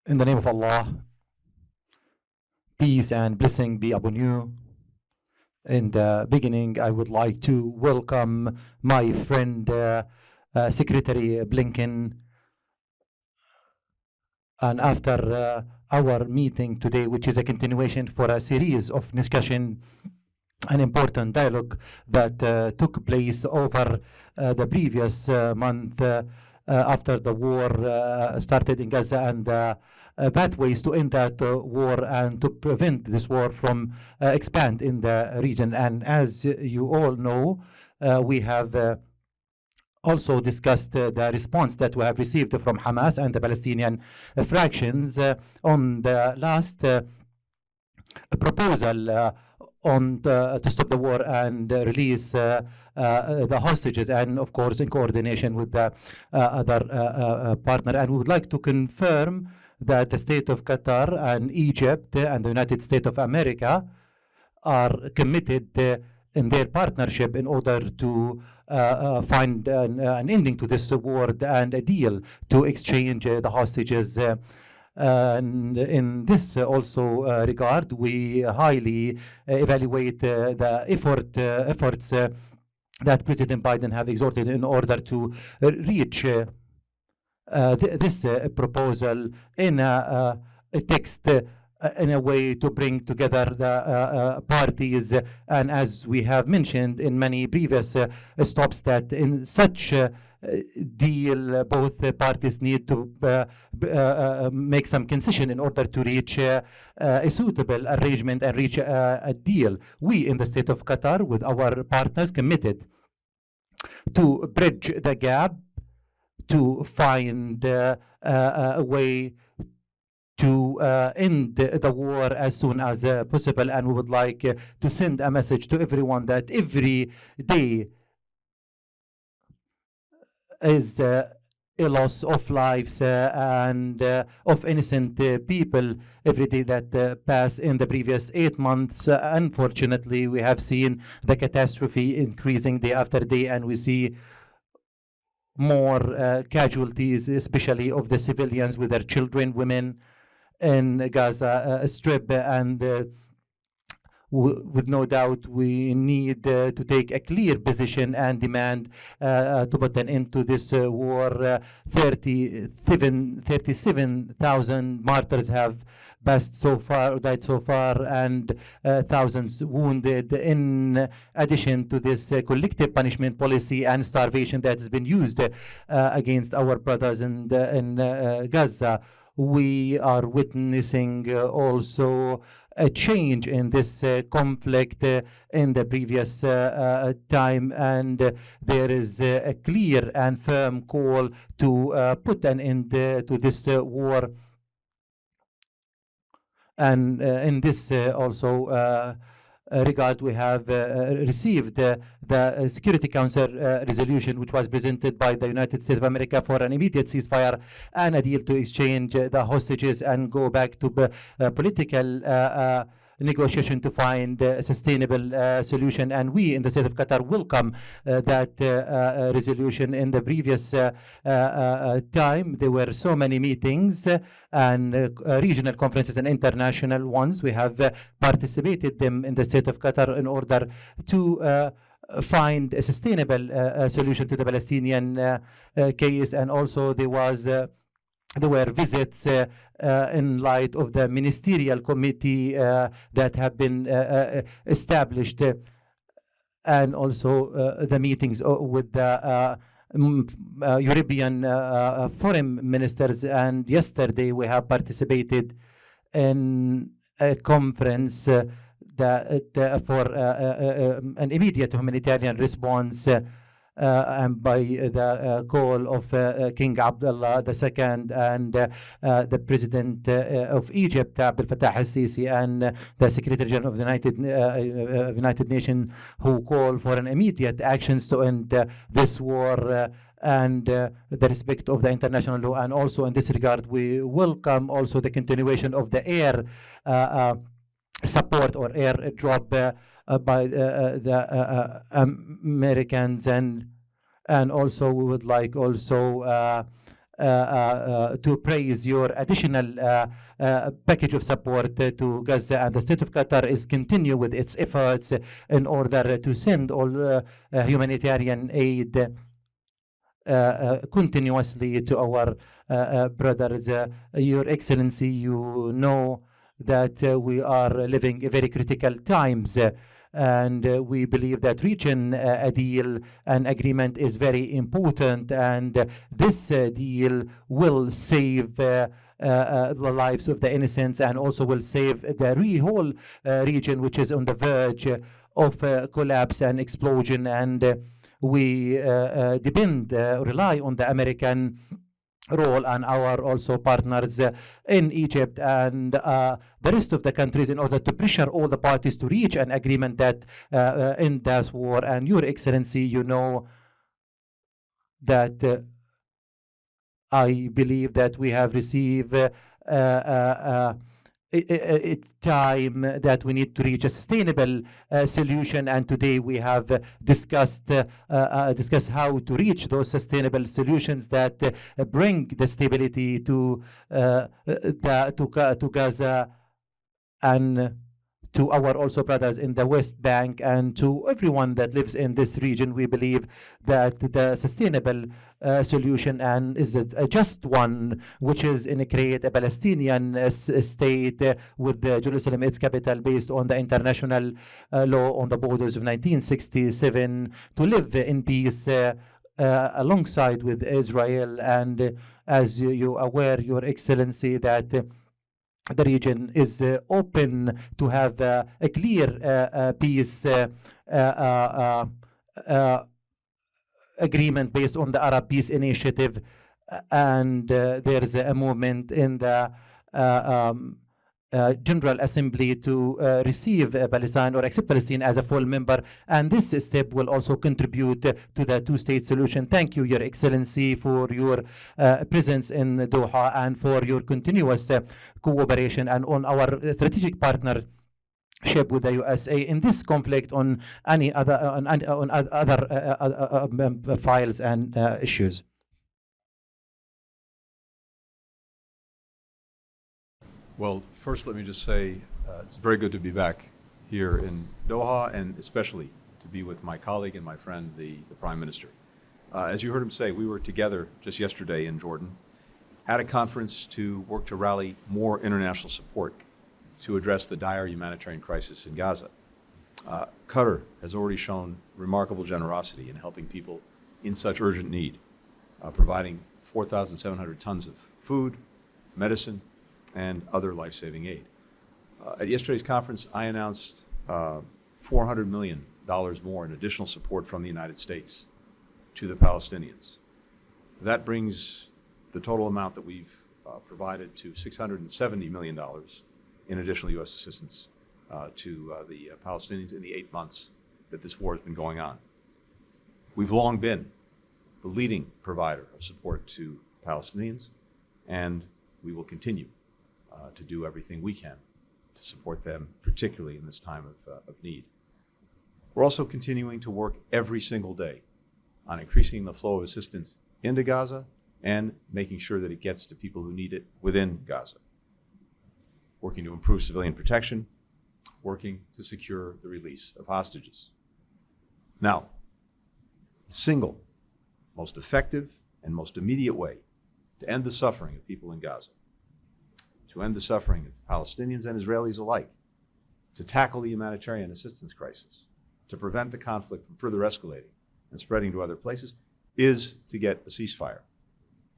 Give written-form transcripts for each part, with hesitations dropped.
In the name of Allah, peace and blessing be upon you. In the beginning, I would like to welcome my friend Secretary Blinken. And after our meeting today, which is a continuation for a series of discussion, an important dialogue that took place over the previous month after the war started in Gaza, and pathways to end that war and to prevent this war from expand in the region. And as you all know, we have also discussed the response that we have received from Hamas and the Palestinian fractions on the last proposal to stop the war and release the hostages, and of course in coordination with the other partner. And we would like to confirm that the state of Qatar and Egypt and the United States of America are committed in their partnership in order to find an ending to this war and a deal to exchange the hostages. And in this also regard, we highly evaluate the efforts that President Biden have exhorted in order to reach this proposal in a text in a way to bring together the parties. And as we have mentioned in many previous stops, that in such deal, both parties need to make some concession in order to reach a suitable arrangement and reach a deal. We in the state of Qatar, with our partners, committed to bridge the gap, to find a way to end the war as soon as possible. And we would like to send a message to everyone that every day is a loss of lives and of innocent people every day that pass in the previous 8 months. Unfortunately, we have seen the catastrophe increasing day after day, and we see more casualties, especially of the civilians with their children, women in Gaza Strip. And with no doubt, we need to take a clear position and demand to put an end to this war. 37,000 martyrs have passed so far, died so far, and thousands wounded, in addition to this collective punishment policy and starvation that has been used against our brothers in Gaza. We are witnessing also a change in this conflict in the previous time, and there is a clear and firm call to put an end to this war. And in this also regard, we have received the Security Council resolution, which was presented by the United States of America for an immediate ceasefire and a deal to exchange the hostages and go back to political negotiation to find a sustainable solution. And we in the state of Qatar welcome that resolution. In the previous time, there were so many meetings and regional conferences and international ones. We have participated them in the state of Qatar in order to find a sustainable solution to the Palestinian case. And also there were visits in light of the ministerial committee that have been established, and also the meetings with the European foreign ministers. And yesterday we have participated in a conference for an immediate humanitarian response, and by the call of King Abdullah II and the President of Egypt, Abdel Fattah al-Sisi, and the Secretary General of the United Nations, who call for an immediate actions to end this war and the respect of the international law. And also in this regard, we welcome also the continuation of the air support or air drop by the Americans. And also we would like also to praise your additional package of support to Gaza, and the state of Qatar is continue with its efforts in order to send all humanitarian aid continuously to our brothers. Your Excellency, you know that we are living very critical times. And we believe that reaching a deal, an agreement is very important, and this deal will save the lives of the innocents, and also will save the whole region, which is on the verge of collapse and explosion. And we rely on the American role and our also partners in Egypt and the rest of the countries in order to pressure all the parties to reach an agreement that end this war. And Your Excellency, you know that I believe that we have received it's time that we need to reach a sustainable solution, and today we have discussed how to reach those sustainable solutions that bring the stability to Gaza and to our also brothers in the West Bank and to everyone that lives in this region. We believe that the sustainable solution and is a just one, which is in create a Palestinian state with Jerusalem its capital based on the international law on the borders of 1967 to live in peace alongside with Israel. And as you aware, Your Excellency, that the region is open to have a clear peace agreement based on the Arab Peace Initiative, and there is a movement in the General Assembly to receive Palestine or accept Palestine as a full member, and this step will also contribute to the two-state solution. Thank you, Your Excellency, for your presence in Doha and for your continuous cooperation and on our strategic partnership with the USA in this conflict on any other files and issues. Well, first let me just say it's very good to be back here in Doha, and especially to be with my colleague and my friend, the Prime Minister. As you heard him say, we were together just yesterday in Jordan at a conference to work to rally more international support to address the dire humanitarian crisis in Gaza. Qatar has already shown remarkable generosity in helping people in such urgent need, providing 4,700 tons of food, medicine, and other life-saving aid. At yesterday's conference, I announced $400 million more in additional support from the United States to the Palestinians. That brings the total amount that we've provided to $670 million in additional U.S. assistance to the Palestinians in the 8 months that this war has been going on. We've long been the leading provider of support to Palestinians, and we will continue to do everything we can to support them, particularly in this time of need. We're also continuing to work every single day on increasing the flow of assistance into Gaza and making sure that it gets to people who need it within Gaza. Working to improve civilian protection, working to secure the release of hostages. Now, the single most effective and most immediate way to end the suffering of people in Gaza, to end the suffering of Palestinians and Israelis alike, to tackle the humanitarian assistance crisis, to prevent the conflict from further escalating and spreading to other places, is to get a ceasefire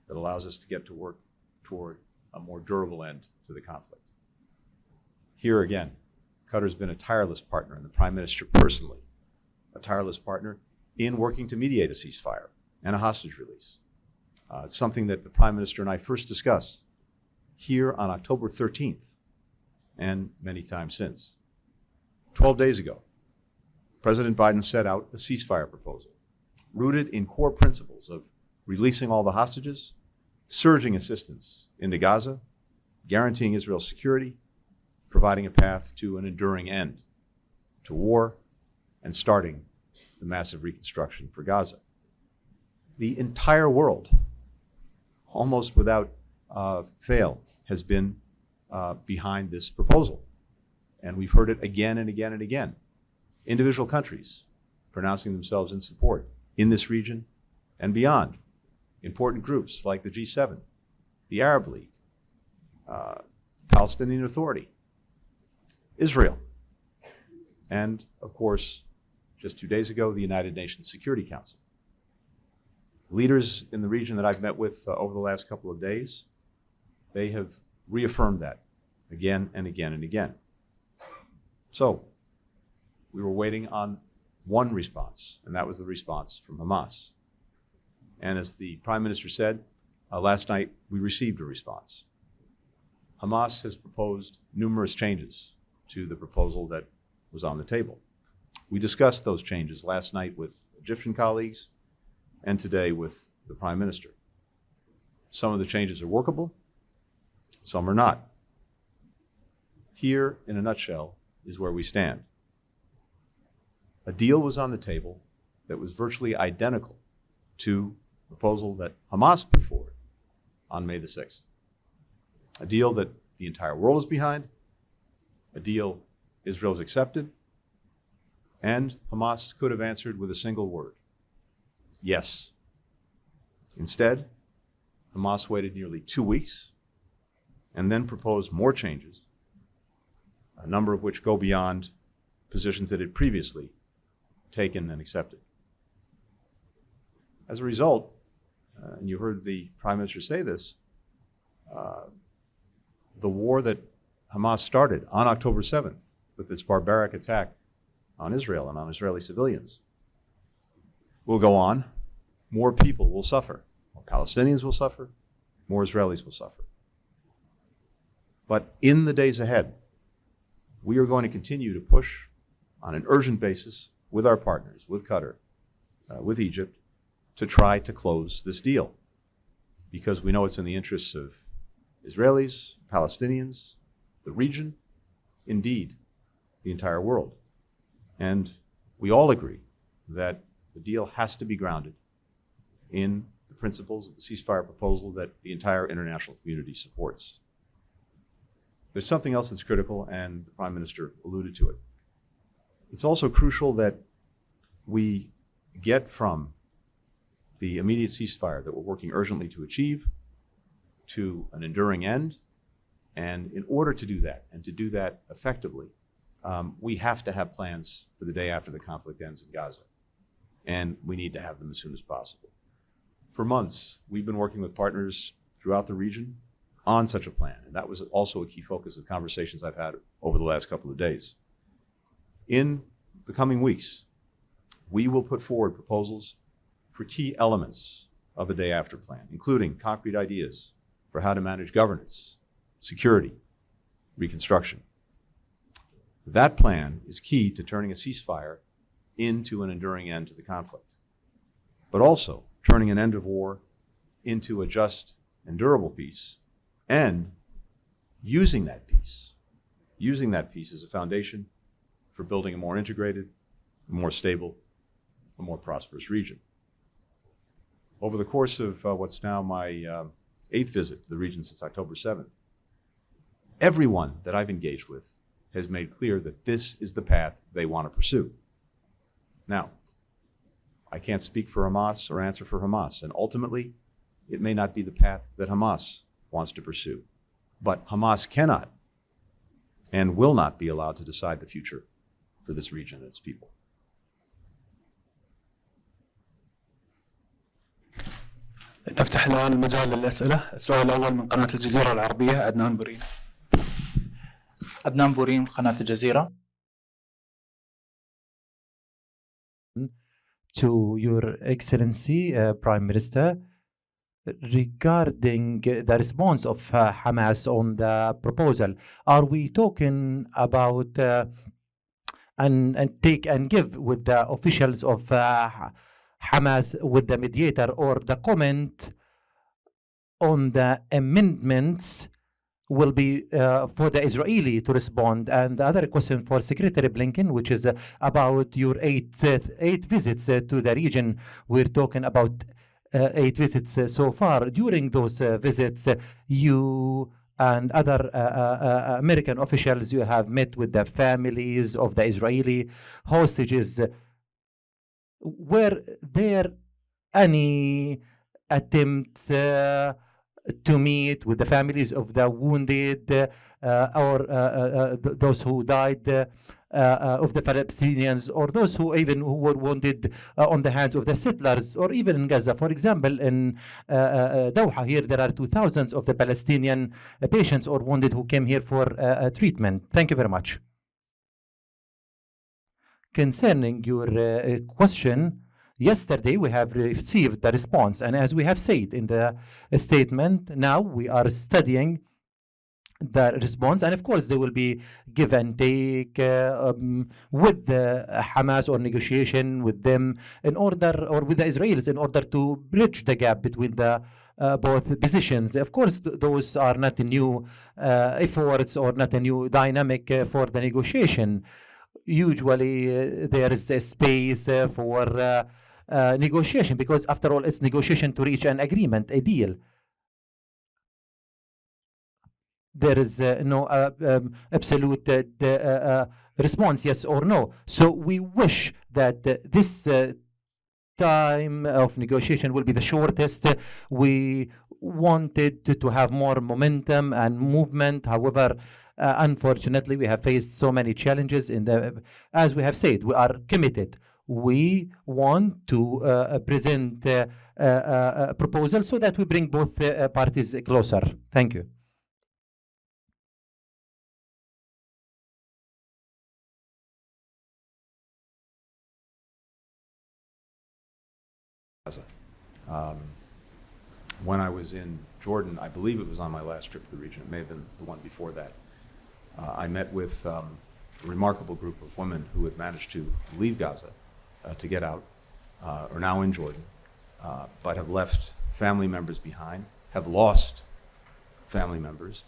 that allows us to get to work toward a more durable end to the conflict. Here again, Qatar's been a tireless partner, and the Prime Minister personally, a tireless partner in working to mediate a ceasefire and a hostage release. It's something that the Prime Minister and I first discussed here on October 13th, and many times since. 12 days ago, President Biden set out a ceasefire proposal rooted in core principles of releasing all the hostages, surging assistance into Gaza, guaranteeing Israel's security, providing a path to an enduring end to war, and starting the massive reconstruction for Gaza. The entire world almost without fail, has been behind this proposal. And we've heard it again and again and again. Individual countries pronouncing themselves in support in this region and beyond. Important groups like the G7, the Arab League, Palestinian Authority, Israel, and of course, just 2 days ago, the United Nations Security Council. Leaders in the region that I've met with over the last couple of days, they have reaffirmed that again and again and again. So we were waiting on one response, and that was the response from Hamas. And as the Prime Minister said, last night we received a response. Hamas has proposed numerous changes to the proposal that was on the table. We discussed those changes last night with Egyptian colleagues and today with the Prime Minister. Some of the changes are workable, some are not. Here, in a nutshell, is where we stand. A deal was on the table that was virtually identical to the proposal that Hamas put forward on May the 6th. A deal that the entire world is behind, a deal Israel's accepted, and Hamas could have answered with a single word: yes. Instead, Hamas waited nearly 2 weeks and then proposed more changes, a number of which go beyond positions it had previously taken and accepted. As a result, and you heard the Prime Minister say this, the war that Hamas started on October 7th with its barbaric attack on Israel and on Israeli civilians will go on. More people will suffer. More Palestinians will suffer. More Israelis will suffer. But in the days ahead, we are going to continue to push on an urgent basis with our partners, with Qatar, with Egypt, to try to close this deal, because we know it's in the interests of Israelis, Palestinians, the region, indeed, the entire world. And we all agree that the deal has to be grounded in the principles of the ceasefire proposal that the entire international community supports. There's something else that's critical, and the Prime Minister alluded to it. It's also crucial that we get from the immediate ceasefire that we're working urgently to achieve to an enduring end. And in order to do that, and to do that effectively, we have to have plans for the day after the conflict ends in Gaza. And we need to have them as soon as possible. For months, we've been working with partners throughout the region on such a plan. And that was also a key focus of conversations I've had over the last couple of days. In the coming weeks, we will put forward proposals for key elements of a day after plan, including concrete ideas for how to manage governance, security, reconstruction. That plan is key to turning a ceasefire into an enduring end to the conflict, but also turning an end of war into a just and durable peace, and using that peace as a foundation for building a more integrated, a more stable, a more prosperous region. Over the course of what's now my 8th visit to the region since October 7th, everyone that I've engaged with has made clear that this is the path they want to pursue. Now, I can't speak for Hamas or answer for Hamas, and ultimately, it may not be the path that Hamas wants to pursue. But Hamas cannot and will not be allowed to decide the future for this region and its people. نفتح الآن المجال للأسئلة. السؤال الأول من قناة الجزيرة العربية، عدنان بورين. عدنان بورين، قناة الجزيرة. To Your Excellency, Prime Minister, regarding the response of Hamas on the proposal, are we talking about and take and give with the officials of Hamas, with the mediator, or the comment on the amendments will be for the Israeli to respond? And the other question for Secretary Blinken, which is about your eight visits to the region. We're talking about 8 visits so far. During those visits, you and other American officials, you have met with the families of the Israeli hostages. Were there any attempts to meet with the families of the wounded or those who died of the Palestinians, or those who were wounded on the hands of the settlers, or even in Gaza? For example, in Doha here, there are 2,000 of the Palestinian patients or wounded who came here for treatment. Thank you very much. Concerning your question, yesterday we have received the response, and as we have said in the statement, now we are studying the response, and of course there will be give and take with the Hamas, or negotiation with them in order, or with the Israelis, in order to bridge the gap between the both positions. Of course, those are not new efforts or not a new dynamic for the negotiation. Usually there is a space for negotiation, because after all, it's negotiation to reach an agreement, a deal. There is no absolute response, yes or no. So we wish that this time of negotiation will be the shortest. We wanted to have more momentum and movement. However, unfortunately, we have faced so many challenges as we have said, we are committed. We want to present a proposal so that we bring both parties closer. Thank you. When I was in Jordan, I believe it was on my last trip to the region, it may have been the one before that, I met with a remarkable group of women who had managed to leave Gaza to get out, are now in Jordan, but have left family members behind, have lost family members,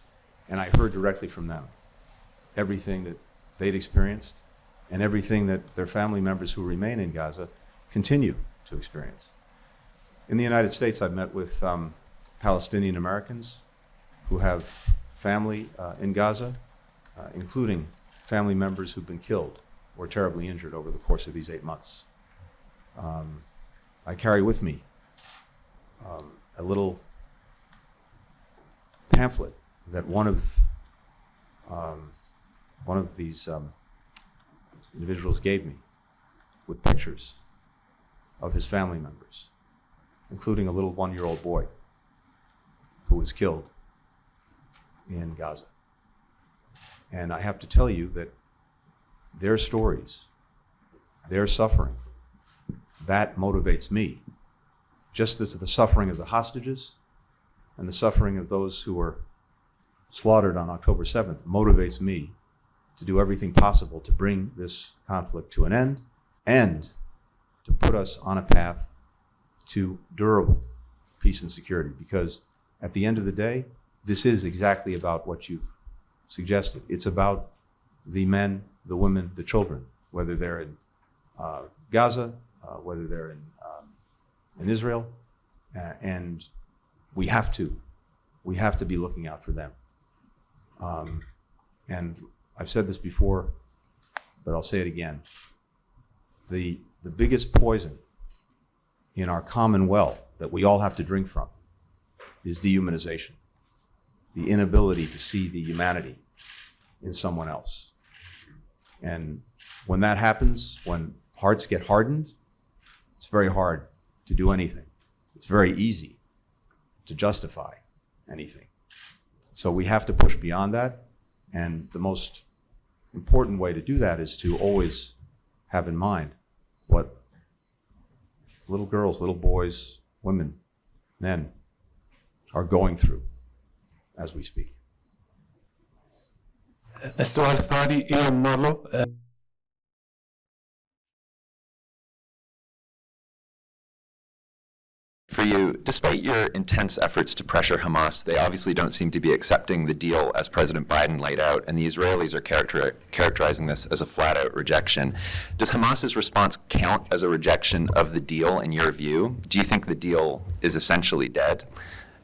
and I heard directly from them everything that they'd experienced and everything that their family members who remain in Gaza continue to experience. In the United States, I've met with Palestinian Americans who have family in Gaza, including family members who've been killed or terribly injured over the course of these 8 months. I carry with me a little pamphlet that one of these individuals gave me with pictures of his family members, including a little 1-year-old boy who was killed in Gaza. And I have to tell you that their stories, their suffering, that motivates me, just as the suffering of the hostages and the suffering of those who were slaughtered on October 7th motivates me to do everything possible to bring this conflict to an end and to put us on a path to durable peace and security. Because at the end of the day, this is exactly about what you suggested. It's about the men, the women, the children, whether they're in Gaza, whether they're in Israel, and we have to be looking out for them. And I've said this before, but I'll say it again. The biggest poison in our common well that we all have to drink from is dehumanization, the inability to see the humanity in someone else. And when that happens, when hearts get hardened, it's very hard to do anything. It's very easy to justify anything. So we have to push beyond that, and the most important way to do that is to always have in mind what little girls, little boys, women, men are going through as we speak. السؤال الثاني إيان مارلو. for you, despite your intense efforts to pressure Hamas, they obviously don't seem to be accepting the deal as President Biden laid out, and the Israelis are characterizing this as a flat-out rejection. Does Hamas's response count as a rejection of the deal in your view? Do you think the deal is essentially dead?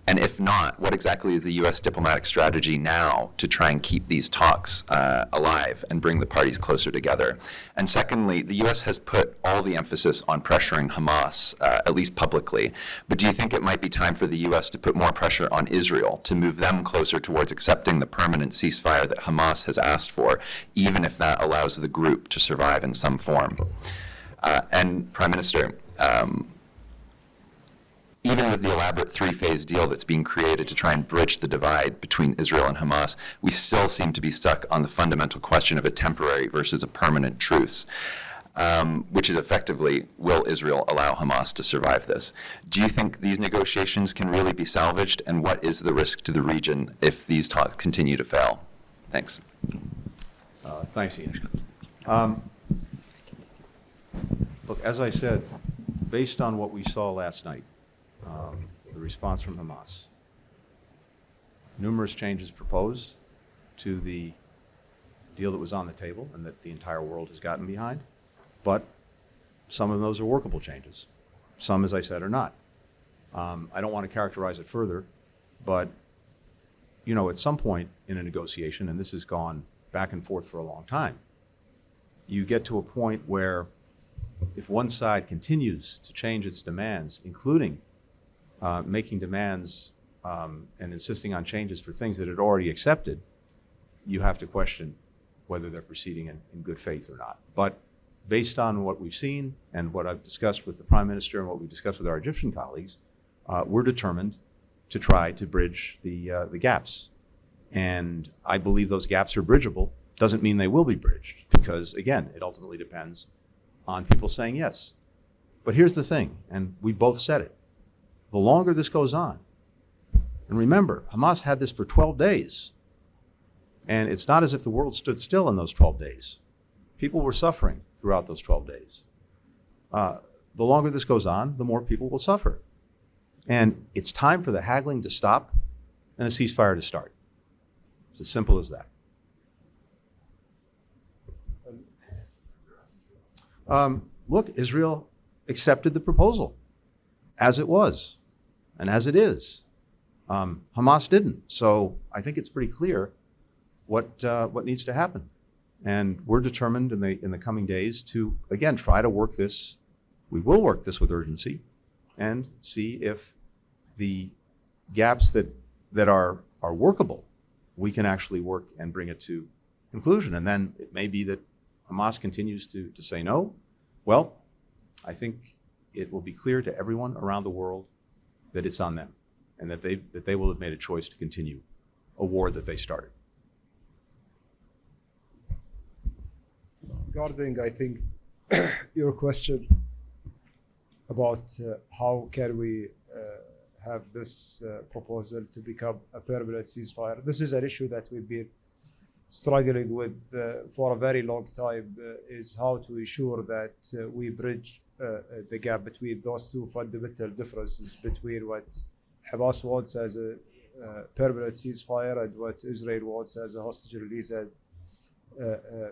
And if not, what exactly is the U.S. diplomatic strategy now to try and keep these talks alive and bring the parties closer together? And secondly, the U.S. has put all the emphasis on pressuring Hamas, at least publicly. But do you think it might be time for the U.S. to put more pressure on Israel to move them closer towards accepting the permanent ceasefire that Hamas has asked for, even if that allows the group to survive in some form? And Prime Minister, even with the elaborate three-phase deal that's being created to try and bridge the divide between Israel and Hamas, we still seem to be stuck on the fundamental question of a temporary versus a permanent truce, which is effectively, will Israel allow Hamas to survive this? Do you think these negotiations can really be salvaged, and what is the risk to the region if these talks continue to fail? Thanks. Thanks, Ian. Look, as I said, based on what we saw last night, the response from Hamas, numerous changes proposed to the deal that was on the table and that the entire world has gotten behind, but some of those are workable changes. Some, as I said, are not. I don't want to characterize it further, but you know, at some point in a negotiation, and this has gone back and forth for a long time, you get to a point where if one side continues to change its demands, including making demands and insisting on changes for things that it already accepted, you have to question whether they're proceeding in good faith or not. But based on what we've seen and what I've discussed with the Prime Minister and what we've discussed with our Egyptian colleagues, we're determined to try to bridge the gaps. And I believe those gaps are bridgeable. Doesn't mean they will be bridged, because again, it ultimately depends on people saying yes. But here's the thing, and we both said it, the longer this goes on, and remember, Hamas had this for 12 days, and it's not as if the world stood still in those 12 days. People were suffering throughout those 12 days. The longer this goes on, the more people will suffer. And it's time for the haggling to stop and a ceasefire to start. It's as simple as that. Look, Israel accepted the proposal as it was and as it is. Hamas didn't. So I think it's pretty clear what needs to happen. And we're determined in the coming days to, again, try to work this. We will work this with urgency and see if the gaps that are workable, we can actually work and bring it to conclusion. And then it may be that Hamas continues to say no. Well, I think it will be clear to everyone around the world that it's on them and that they will have made a choice to continue a war that they started. Regarding, I think, your question about how can we have this proposal to become a permanent ceasefire. This is an issue that we've been struggling with for a very long time, is how to ensure that we bridge the gap between those two fundamental differences between what Hamas wants as a permanent ceasefire and what Israel wants as a hostage release and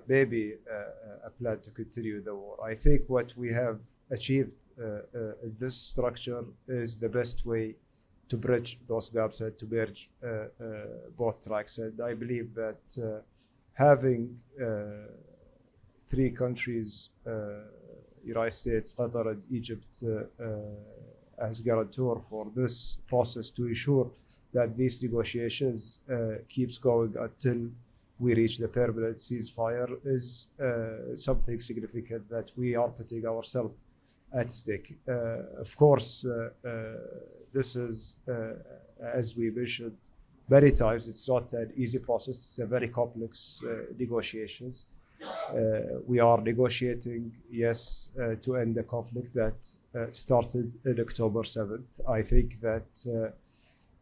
maybe a plan to continue the war. I think what we have achieved in this structure is the best way to bridge those gaps and to merge both tracks. And I believe that having three countries, United States, Qatar, and Egypt, as guarantor for this process to ensure that these negotiations keeps going until we reach the permanent ceasefire is something significant that we are putting ourselves at stake. Of course, this is, as we mentioned many times, it's not an easy process. It's a very complex negotiations. We are negotiating, yes, to end the conflict that started on October 7th. I think that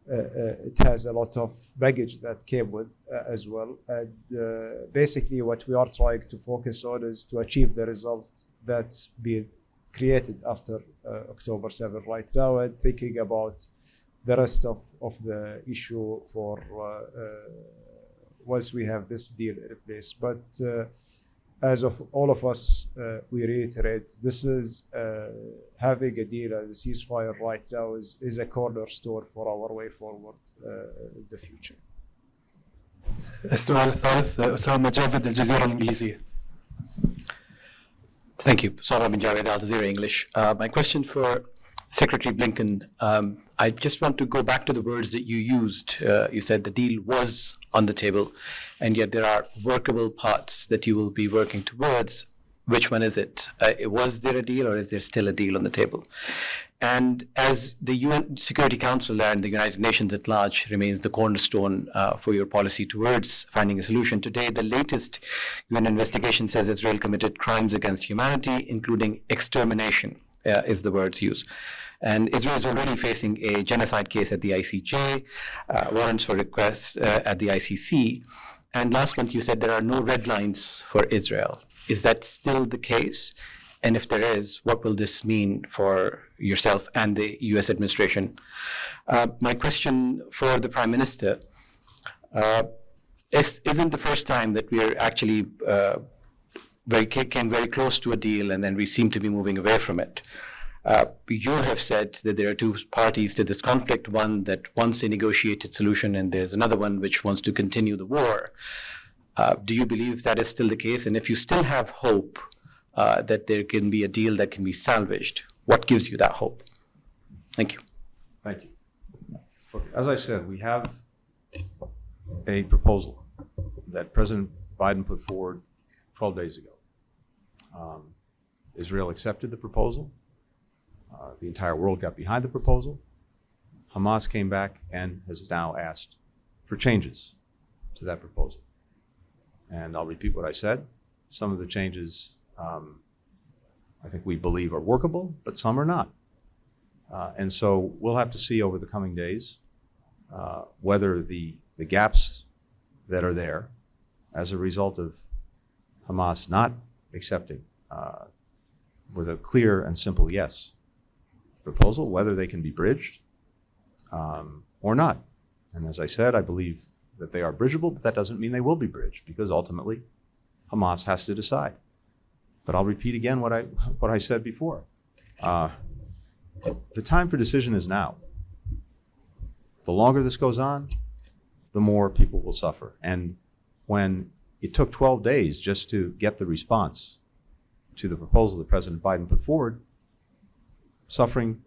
it has a lot of baggage that came with as well. And basically what we are trying to focus on is to achieve the result that's been created after October 7 right now, and thinking about the rest of the issue for once we have this deal in place. But as of all of us, we reiterate, this is having a deal and a ceasefire right now is a cornerstone for our way forward in the future. السؤال الثالث أسامة جاويد الجزيرة الإنجليزية. Thank you. Salman bin Javed, Al Jazeera English. My question for Secretary Blinken, I just want to go back to the words that you used. You said the deal was on the table, and yet there are workable parts that you will be working towards. Which one is it? Was there a deal, or is there still a deal on the table? And as the UN Security Council and the United Nations at large remains the cornerstone for your policy towards finding a solution, today the latest UN investigation says Israel committed crimes against humanity, including extermination, is the words used. And Israel is already facing a genocide case at the ICJ, warrants for requests at the ICC. And last month you said there are no red lines for Israel. Is that still the case? And if there is, what will this mean for yourself and the US administration? My question for the Prime Minister, isn't the first time that we are actually came very close to a deal and then we seem to be moving away from it. You have said that there are two parties to this conflict, one that wants a negotiated solution and there's another one which wants to continue the war. Do you believe that is still the case? And if you still have hope that there can be a deal that can be salvaged, what gives you that hope? Thank you. Thank you. Look, as I said, we have a proposal that President Biden put forward 12 days ago. Israel accepted the proposal. The entire world got behind the proposal. Hamas came back and has now asked for changes to that proposal. And I'll repeat what I said. Some of the changes I think we believe are workable, but some are not. And so we'll have to see over the coming days whether the gaps that are there as a result of Hamas not accepting with a clear and simple yes proposal, whether they can be bridged or not. And as I said, I believe that they are bridgeable, but that doesn't mean they will be bridged, because ultimately Hamas has to decide. But I'll repeat again what I said before. The time for decision is now. The longer this goes on, the more people will suffer. And when it took 12 days just to get the response to the proposal that President Biden put forward,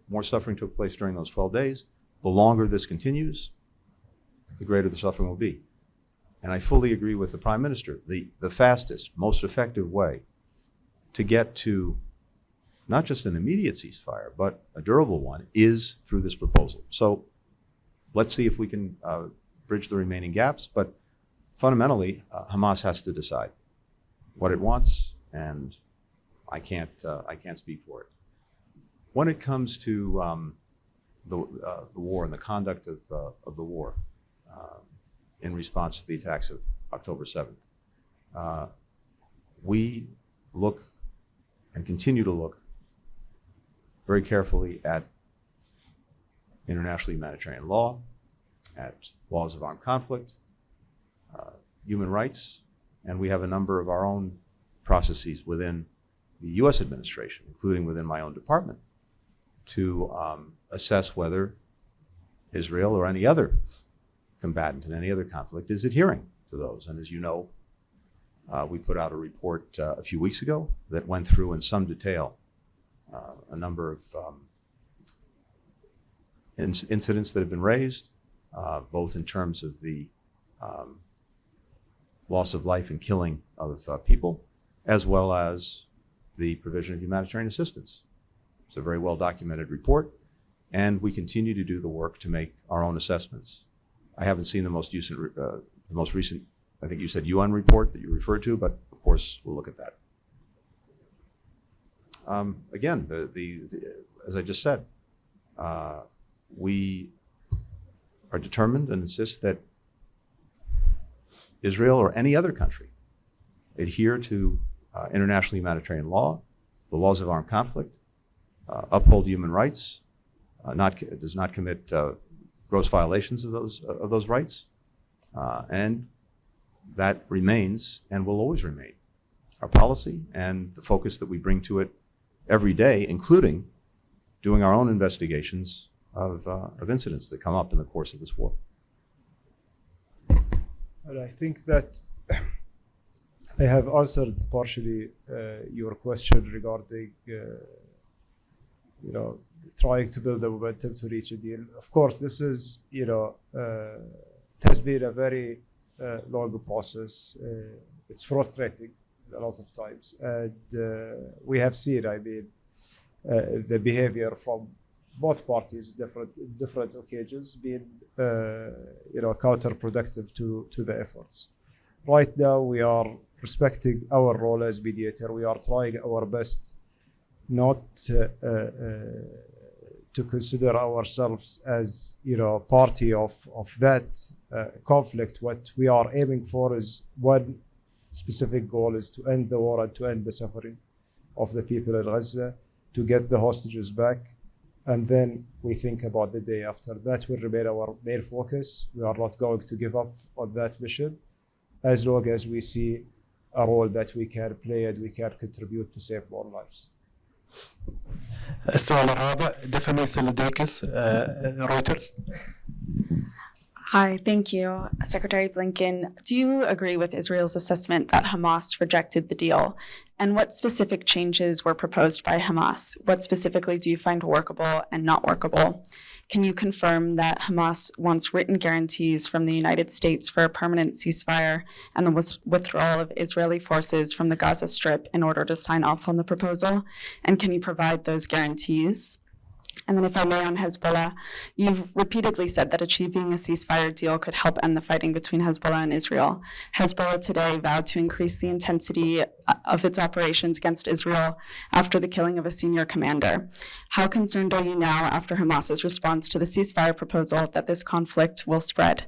more suffering took place during those 12 days. The longer this continues, the greater the suffering will be. And I fully agree with the Prime Minister. The fastest, most effective way to get to not just an immediate ceasefire, but a durable one, is through this proposal. So let's see if we can bridge the remaining gaps. But fundamentally, Hamas has to decide what it wants, and I can't speak for it. When it comes to the war and the conduct of the war in response to the attacks of October 7th, we look and continue to look very carefully at international humanitarian law, at laws of armed conflict, human rights, and we have a number of our own processes within the U.S. administration, including within my own department, to assess whether Israel or any other combatant in any other conflict is adhering to those. And as you know, we put out a report a few weeks ago that went through in some detail a number of incidents that have been raised, both in terms of the loss of life and killing of people, as well as the provision of humanitarian assistance. It's a very well documented report, and we continue to do the work to make our own assessments. I haven't seen the most recent, I think you said UN report that you referred to, but of course we'll look at that. Again, as I just said, we are determined and insist that Israel or any other country adhere to international humanitarian law, the laws of armed conflict, uphold human rights, does not commit gross violations of those rights, and that remains and will always remain our policy and the focus that we bring to it every day, including doing our own investigations of incidents that come up in the course of this war. And I think that I have answered partially your question regarding, trying to build a momentum to reach a deal. Of course, this is, it has been a very long process. It's frustrating a lot of times, and we have seen, the behavior from both parties, different occasions, being, counterproductive to the efforts. Right now, we are respecting our role as mediator. We are trying our best not to consider ourselves as, party of that conflict. What we are aiming for is one specific goal, is to end the war and to end the suffering of the people in Gaza, to get the hostages back, and then we think about the day after. That will remain our main focus. We are not going to give up on that mission as long as we see a role that we can play and we can contribute to save more lives. السؤال الرابع دفن سلديكس رويترز. Hi, thank you. Secretary Blinken, do you agree with Israel's assessment that Hamas rejected the deal? And what specific changes were proposed by Hamas? What specifically do you find workable and not workable? Can you confirm that Hamas wants written guarantees from the United States for a permanent ceasefire and the withdrawal of Israeli forces from the Gaza Strip in order to sign off on the proposal? And can you provide those guarantees? And then if I may, on Hezbollah, you've repeatedly said that achieving a ceasefire deal could help end the fighting between Hezbollah and Israel. Hezbollah today vowed to increase the intensity of its operations against Israel after the killing of a senior commander. How concerned are you now, after Hamas's response to the ceasefire proposal, that this conflict will spread?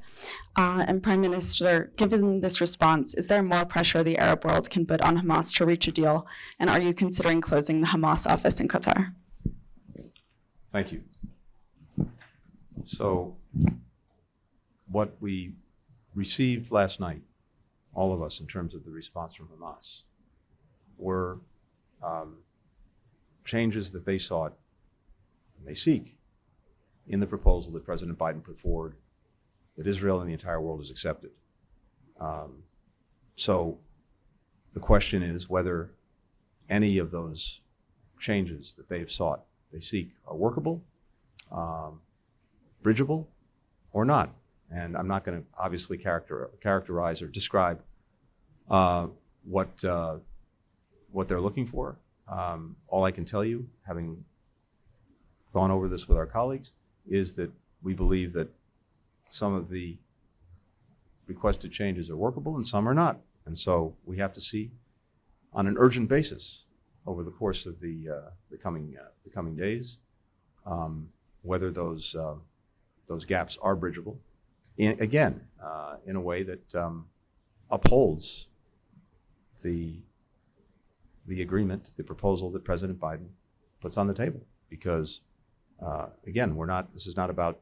And Prime Minister, given this response, is there more pressure the Arab world can put on Hamas to reach a deal? And are you considering closing the Hamas office in Qatar? Thank you. So what we received last night, all of us, in terms of the response from Hamas, were changes that they sought and they seek in the proposal that President Biden put forward, that Israel and the entire world has accepted. So the question is whether any of those changes that they have sought, they seek, are workable, bridgeable, or not. And I'm not going to obviously characterize or describe what they're looking for. All I can tell you, having gone over this with our colleagues, is that we believe that some of the requested changes are workable and some are not. And so we have to see on an urgent basis over the course of the coming days, whether those gaps are bridgeable, in a way that upholds the agreement, the proposal that President Biden puts on the table. Because again, this is not about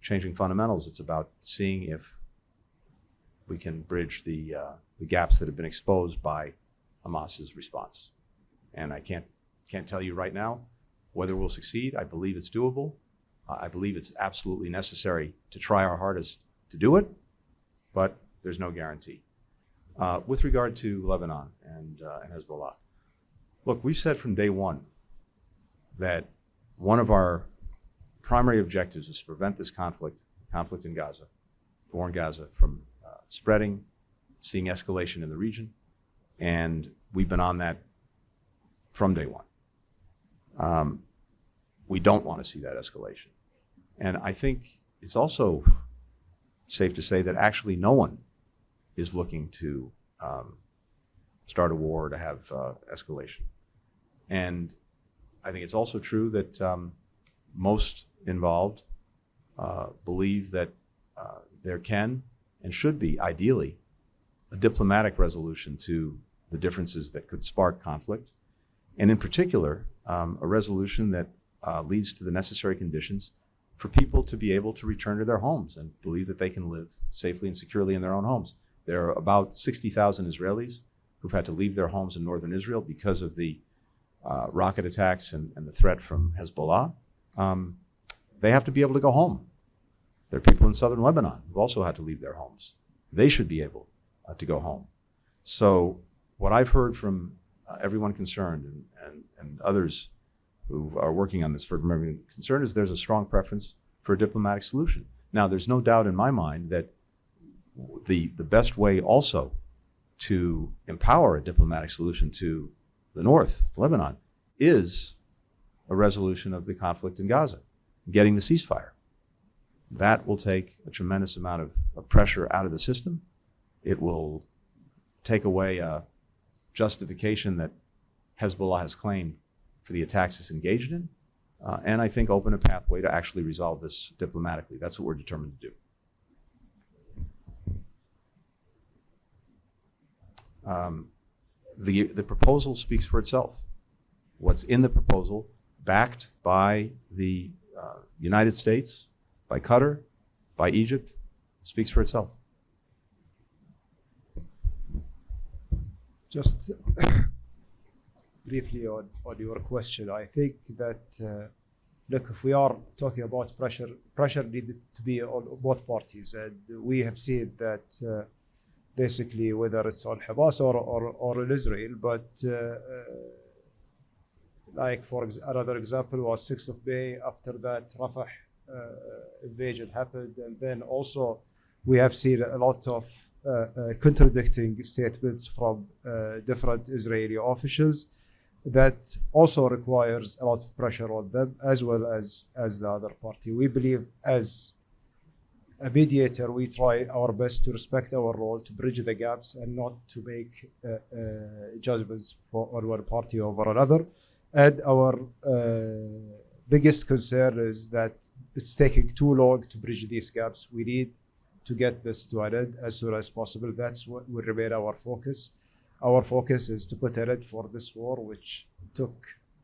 changing fundamentals. It's about seeing if we can bridge the gaps that have been exposed by Hamas's response. And I can't tell you right now whether we'll succeed. I believe it's doable. I believe it's absolutely necessary to try our hardest to do it, but there's no guarantee. With regard to Lebanon and Hezbollah, look, we've said from day one that one of our primary objectives is to prevent this conflict in Gaza, war in Gaza, from spreading, seeing escalation in the region, and we've been on that from day one. We don't want to see that escalation. And I think it's also safe to say that actually no one is looking to start a war, to have escalation. And I think it's also true that most involved believe that there can and should be, ideally, a diplomatic resolution to the differences that could spark conflict. And in particular, a resolution that leads to the necessary conditions for people to be able to return to their homes and believe that they can live safely and securely in their own homes. There are about 60,000 Israelis who've had to leave their homes in northern Israel because of the rocket attacks and the threat from Hezbollah. They have to be able to go home. There are people in southern Lebanon who've also had to leave their homes. They should be able to go home. So what I've heard from everyone concerned and others who are working on this for everyone concerned is there's a strong preference for a diplomatic solution. Now, there's no doubt in my mind that the best way also to empower a diplomatic solution to the north, Lebanon, is a resolution of the conflict in Gaza, getting the ceasefire. That will take a tremendous amount of pressure out of the system. It will take away a justification that Hezbollah has claimed for the attacks it's engaged in, and I think open a pathway to actually resolve this diplomatically. That's what we're determined to do. The proposal speaks for itself. What's in the proposal, backed by the United States, by Qatar, by Egypt, speaks for itself. Just briefly on your question, I think that, look, if we are talking about pressure needed to be on both parties. And we have seen that basically whether it's on Hamas or on Israel, but like for another example was 6th of May, after that Rafah invasion happened. And then also we have seen a lot of contradicting statements from different Israeli officials. That also requires a lot of pressure on them as well as the other party. We believe as a mediator, we try our best to respect our role, to bridge the gaps and not to make judgments on one party over another. And our biggest concern is that it's taking too long to bridge these gaps. We need to get this to an end as soon as possible. That's what will remain our focus. Our focus is to put an end for this war, which took,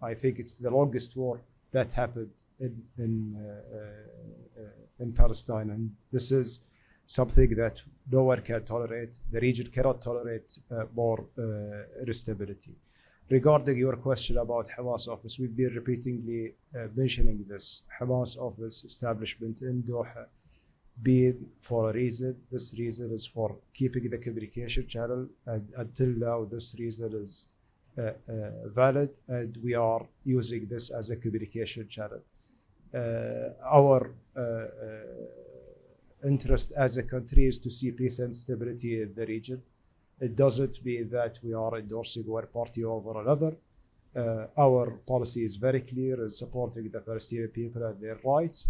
I think it's the longest war that happened in Palestine. And this is something that no one can tolerate. The region cannot tolerate more instability. Regarding your question about Hamas office, we've been repeatedly mentioning this. Hamas office establishment in Doha being for a reason. This reason is for keeping the communication channel, and until now this reason is valid, and we are using this as a communication channel. Our interest as a country is to see peace and stability in the region. It doesn't mean that we are endorsing one party over another. Our policy is very clear in supporting the Palestinian people and their rights.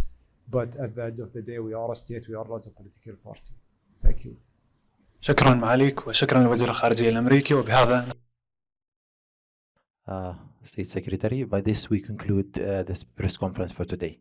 But at the end of the day, we are a state, we are not a political party. Thank you. شكرا معاليك وشكرا لوزير الخارجية الأمريكي. وبهذا State Secretary, by this we conclude this press conference for today.